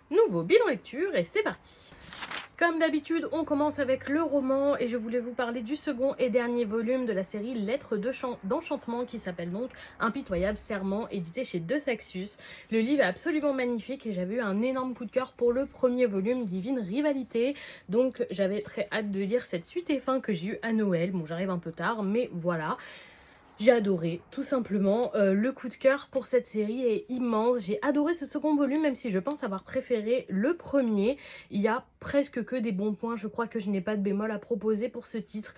Nouveau bilan lecture et c'est parti. Comme d'habitude, on commence avec le roman et je voulais vous parler du second et dernier volume de la série Lettres d'enchantement qui s'appelle donc Impitoyable Serment, édité chez De Saxus. Le livre est absolument magnifique et j'avais eu un énorme coup de cœur pour le premier volume, Divine Rivalité. Donc j'avais très hâte de lire cette suite et fin que j'ai eu à Noël. Bon, j'arrive un peu tard, mais voilà. J'ai adoré, tout simplement. Le coup de cœur pour cette série est immense. J'ai adoré ce second volume, même si je pense avoir préféré le premier. Il y a presque que des bons points. Je crois que je n'ai pas de bémol à proposer pour ce titre.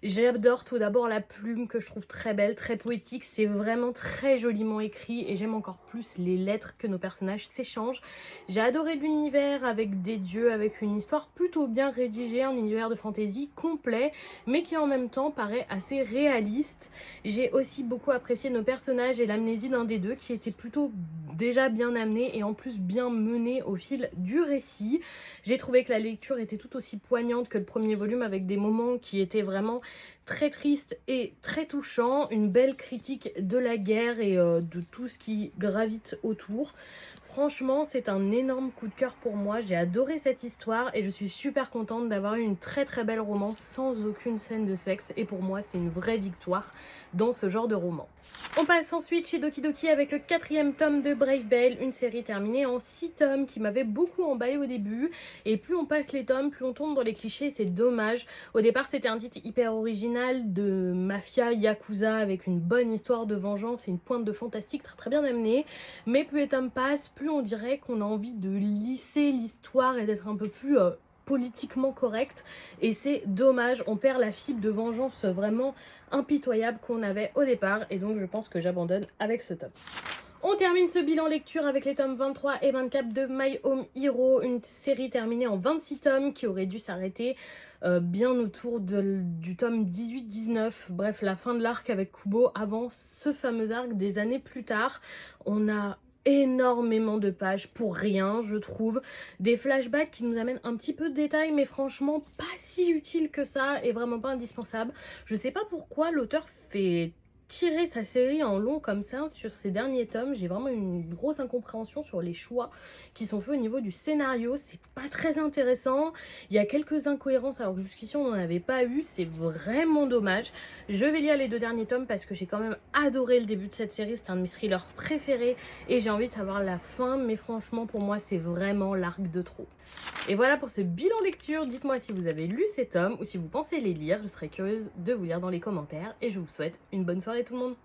J'adore tout d'abord la plume que je trouve très belle, très poétique. C'est vraiment très joliment écrit et j'aime encore plus les lettres que nos personnages s'échangent. J'ai adoré l'univers avec des dieux, avec une histoire plutôt bien rédigée, un univers de fantasy complet, mais qui en même temps paraît assez réaliste. J'ai aussi beaucoup apprécié nos personnages et l'amnésie d'un des deux qui était plutôt déjà bien amené et en plus bien mené au fil du récit. J'ai trouvé que la lecture était tout aussi poignante que le premier volume avec des moments qui étaient vraiment très tristes et très touchants. Une belle critique de la guerre et de tout ce qui gravite autour. Franchement, c'est un énorme coup de cœur pour moi. J'ai adoré cette histoire et je suis super contente d'avoir eu une très très belle romance sans aucune scène de sexe. Et pour moi, c'est une vraie victoire dans ce genre de roman. On passe ensuite chez Doki Doki avec le 4e tome de Brave Belle, une série terminée en 6 tomes qui m'avait beaucoup emballé au début. Et plus on passe les tomes, plus on tombe dans les clichés, c'est dommage. Au départ, c'était un titre hyper original de mafia yakuza avec une bonne histoire de vengeance et une pointe de fantastique très très bien amenée. Mais plus les tomes passent, plus on dirait qu'on a envie de lisser l'histoire et d'être un peu plus politiquement correct, et c'est dommage. On perd la fibre de vengeance vraiment impitoyable qu'on avait au départ, et donc je pense que j'abandonne avec ce tome. On termine ce bilan lecture avec les tomes 23 et 24 de My Home Hero, une série terminée en 26 tomes qui aurait dû s'arrêter bien autour du tome 18-19. Bref, la fin de l'arc avec Kubo avant ce fameux arc des années plus tard. On a énormément de pages pour rien, je trouve. Des flashbacks qui nous amènent un petit peu de détails, mais franchement pas si utile que ça et vraiment pas indispensable. Je sais pas pourquoi l'auteur fait tirer sa série en long comme ça sur ces derniers tomes. J'ai vraiment une grosse incompréhension sur les choix qui sont faits au niveau du scénario. C'est pas très intéressant. Il y a quelques incohérences alors que jusqu'ici on n'en avait pas eu. C'est vraiment dommage. Je vais lire les 2 derniers tomes parce que j'ai quand même adoré le début de cette série. C'est un de mes thrillers préférés et j'ai envie de savoir la fin. Mais franchement, pour moi, c'est vraiment l'arc de trop. Et voilà pour ce bilan lecture. Dites-moi si vous avez lu ces tomes ou si vous pensez les lire. Je serais curieuse de vous lire dans les commentaires et je vous souhaite une bonne soirée tout le monde.